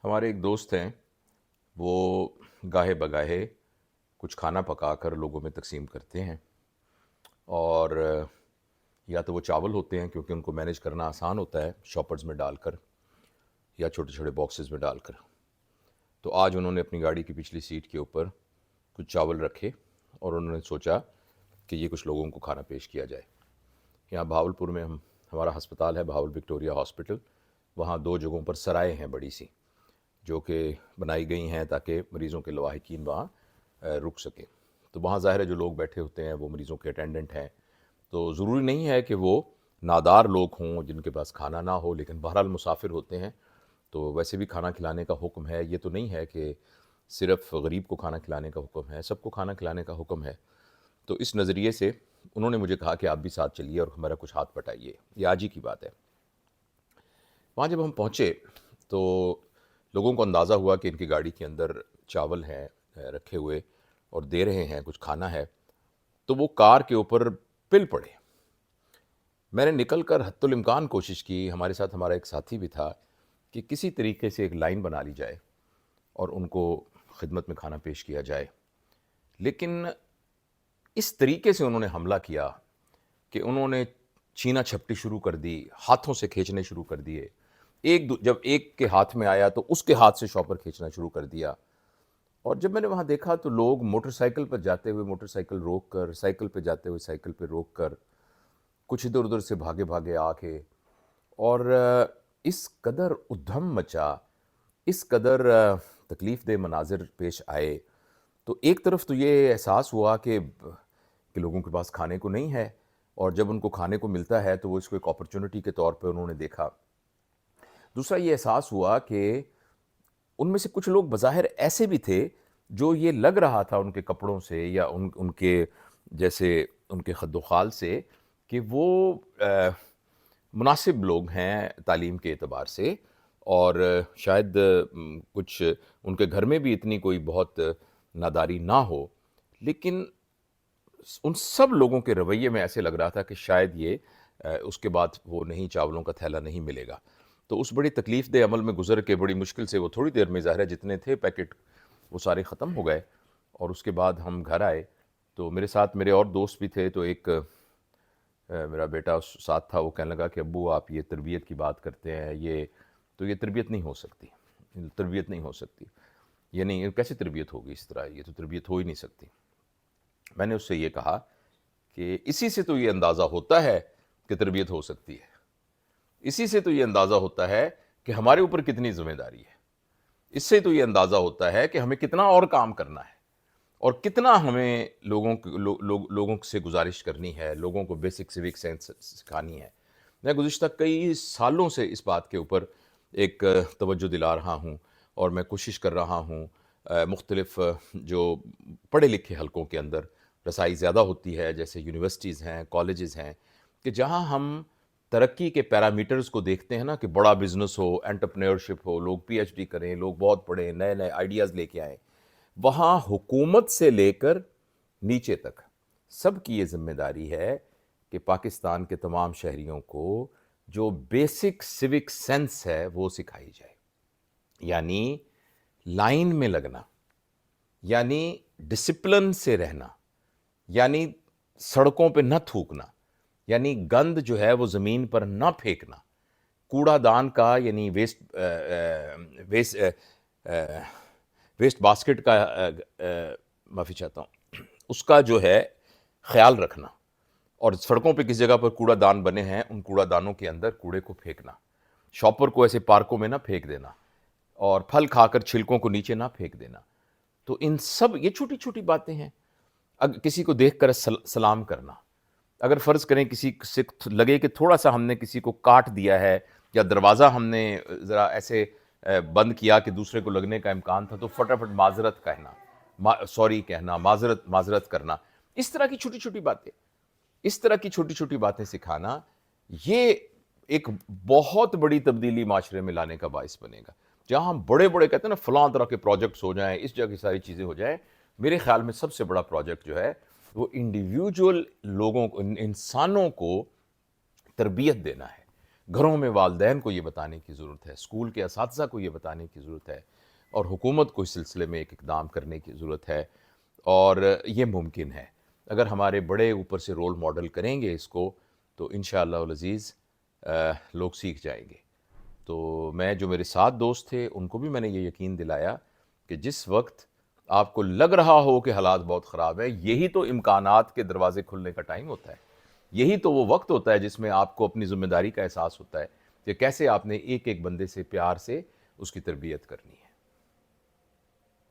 ہمارے ایک دوست ہیں، وہ گاہے بگاہے کچھ کھانا پکا کر لوگوں میں تقسیم کرتے ہیں، اور یا تو وہ چاول ہوتے ہیں کیونکہ ان کو مینیج کرنا آسان ہوتا ہے شاپرز میں ڈال کر یا چھوٹے چھوٹے باکسز میں ڈال کر۔ تو آج انہوں نے اپنی گاڑی کی پچھلی سیٹ کے اوپر کچھ چاول رکھے اور انہوں نے سوچا کہ یہ کچھ لوگوں کو کھانا پیش کیا جائے۔ یہاں بہاولپور میں ہمارا ہسپتال ہے، بہاول وکٹوریہ ہاسپٹل، وہاں دو جگہوں پر سرائیں ہیں بڑی سی جو کہ بنائی گئی ہیں تاکہ مریضوں کے لواحقین وہاں رک سکیں۔ تو وہاں ظاہر ہے جو لوگ بیٹھے ہوتے ہیں وہ مریضوں کے اٹینڈنٹ ہیں، تو ضروری نہیں ہے کہ وہ نادار لوگ ہوں جن کے پاس کھانا نہ ہو، لیکن بہرحال مسافر ہوتے ہیں تو ویسے بھی کھانا کھلانے کا حکم ہے۔ یہ تو نہیں ہے کہ صرف غریب کو کھانا کھلانے کا حکم ہے، سب کو کھانا کھلانے کا حکم ہے۔ تو اس نظریے سے انہوں نے مجھے کہا کہ آپ بھی ساتھ چلیے اور ہمارا کچھ ہاتھ بٹائیے۔ یہ آج ہی کی بات ہے۔ وہاں جب ہم پہنچے تو لوگوں کو اندازہ ہوا کہ ان کی گاڑی کے اندر چاول ہیں رکھے ہوئے اور دے رہے ہیں، کچھ کھانا ہے، تو وہ کار کے اوپر پل پڑے۔ میں نے نکل کر حتی الامکان کوشش کی، ہمارے ساتھ ہمارا ایک ساتھی بھی تھا، کہ کسی طریقے سے ایک لائن بنا لی جائے اور ان کو خدمت میں کھانا پیش کیا جائے، لیکن اس طریقے سے انہوں نے حملہ کیا کہ انہوں نے چھینا چھپٹی شروع کر دی، ہاتھوں سے کھینچنے شروع کر دیے۔ جب ایک کے ہاتھ میں آیا تو اس کے ہاتھ سے شاپر کھینچنا شروع کر دیا۔ اور جب میں نے وہاں دیکھا تو لوگ موٹر سائیکل پر جاتے ہوئے موٹر سائیکل روک کر، سائیکل پہ جاتے ہوئے سائیکل پہ روک کر، کچھ ادھر ادھر سے بھاگے بھاگے آ کے، اور اس قدر ادھم مچا، اس قدر تکلیف دہ مناظر پیش آئے۔ تو ایک طرف تو یہ احساس ہوا کہ لوگوں کے پاس کھانے کو نہیں ہے، اور جب ان کو کھانے کو ملتا ہے تو وہ اس کو ایک اپرچونٹی کے طور پہ انہوں نے دیکھا۔ دوسرا یہ احساس ہوا کہ ان میں سے کچھ لوگ بظاہر ایسے بھی تھے جو یہ لگ رہا تھا ان کے کپڑوں سے یا ان کے جیسے ان کے خد و خال سے کہ وہ مناسب لوگ ہیں تعلیم کے اعتبار سے، اور شاید کچھ ان کے گھر میں بھی اتنی کوئی بہت ناداری نہ ہو، لیکن ان سب لوگوں کے رویے میں ایسے لگ رہا تھا کہ شاید یہ اس کے بعد وہ نہیں، چاولوں کا تھیلا نہیں ملے گا۔ تو اس بڑی تکلیف دہ عمل میں گزر کے بڑی مشکل سے وہ تھوڑی دیر میں ظاہر ہے جتنے تھے پیکٹ وہ سارے ختم ہو گئے، اور اس کے بعد ہم گھر آئے تو میرے ساتھ میرے اور دوست بھی تھے، تو ایک میرا بیٹا اس ساتھ تھا، وہ کہنے لگا کہ ابو آپ یہ تربیت کی بات کرتے ہیں، یہ تربیت نہیں ہو سکتی، تربیت نہیں ہو سکتی، یہ نہیں، کیسے تربیت ہوگی اس طرح، یہ تو تربیت ہو ہی نہیں سکتی۔ میں نے اس سے یہ کہا کہ اسی سے تو یہ اندازہ ہوتا ہے کہ تربیت ہو سکتی ہے، اسی سے تو یہ اندازہ ہوتا ہے کہ ہمارے اوپر کتنی ذمہ داری ہے، اس سے تو یہ اندازہ ہوتا ہے کہ ہمیں کتنا اور کام کرنا ہے، اور کتنا ہمیں لوگوں سے گزارش کرنی ہے، لوگوں کو بیسک سیوک سینس سکھانی ہے۔ میں گزشتہ کئی سالوں سے اس بات کے اوپر ایک توجہ دلا رہا ہوں، اور میں کوشش کر رہا ہوں مختلف جو پڑھے لکھے حلقوں کے اندر رسائی زیادہ ہوتی ہے، جیسے یونیورسٹیز ہیں، کالجز ہیں، کہ جہاں ہم ترقی کے پیرامیٹرز کو دیکھتے ہیں نا، کہ بڑا بزنس ہو، انٹرپرینورشپ ہو، لوگ پی ایچ ڈی کریں، لوگ بہت پڑھیں، نئے نئے آئیڈیاز لے کے آئیں، وہاں حکومت سے لے کر نیچے تک سب کی یہ ذمہ داری ہے کہ پاکستان کے تمام شہریوں کو جو بیسک سیوک سینس ہے وہ سکھائی جائے، یعنی لائن میں لگنا، یعنی ڈسپلن سے رہنا، یعنی سڑکوں پہ نہ تھوکنا، یعنی گند جو ہے وہ زمین پر نہ پھینکنا، کوڑا دان کا یعنی ویسٹ باسکٹ کا معافی چاہتا ہوں، اس کا جو ہے خیال رکھنا، اور سڑکوں پہ کس جگہ پر کوڑا دان بنے ہیں ان کوڑا دانوں کے اندر کوڑے کو پھینکنا، شاپر کو ایسے پارکوں میں نہ پھینک دینا، اور پھل کھا کر چھلکوں کو نیچے نہ پھینک دینا۔ تو ان سب یہ چھوٹی چھوٹی باتیں ہیں۔ کسی کو دیکھ کر سلام کرنا، اگر فرض کریں کسی سے لگے کہ تھوڑا سا ہم نے کسی کو کاٹ دیا ہے، یا دروازہ ہم نے ذرا ایسے بند کیا کہ دوسرے کو لگنے کا امکان تھا، تو فٹافٹ معذرت کہنا، سوری کہنا، معذرت کرنا، اس طرح کی چھوٹی چھوٹی باتیں، اس طرح کی چھوٹی چھوٹی باتیں سکھانا، یہ ایک بہت بڑی تبدیلی معاشرے میں لانے کا باعث بنے گا۔ جہاں ہم بڑے بڑے کہتے ہیں نا فلاں طرح کے پروجیکٹس ہو جائیں، اس جگہ کی ساری چیزیں ہو جائیں، میرے خیال میں سب سے بڑا پروجیکٹ جو ہے وہ انڈیویجول لوگوں کو، انسانوں کو تربیت دینا ہے، گھروں میں والدین کو یہ بتانے کی ضرورت ہے، اسکول کے اساتذہ کو یہ بتانے کی ضرورت ہے، اور حکومت کو اس سلسلے میں ایک اقدام کرنے کی ضرورت ہے، اور یہ ممکن ہے۔ اگر ہمارے بڑے اوپر سے رول ماڈل کریں گے اس کو تو انشاءاللہ العزیز لوگ سیکھ جائیں گے۔ تو میں جو میرے ساتھ دوست تھے ان کو بھی میں نے یہ یقین دلایا کہ جس وقت آپ کو لگ رہا ہو کہ حالات بہت خراب ہے، یہی تو امکانات کے دروازے کھلنے کا ٹائم ہوتا ہے، یہی تو وہ وقت ہوتا ہے جس میں آپ کو اپنی ذمہ داری کا احساس ہوتا ہے کہ کیسے آپ نے ایک ایک بندے سے پیار سے اس کی تربیت کرنی ہے۔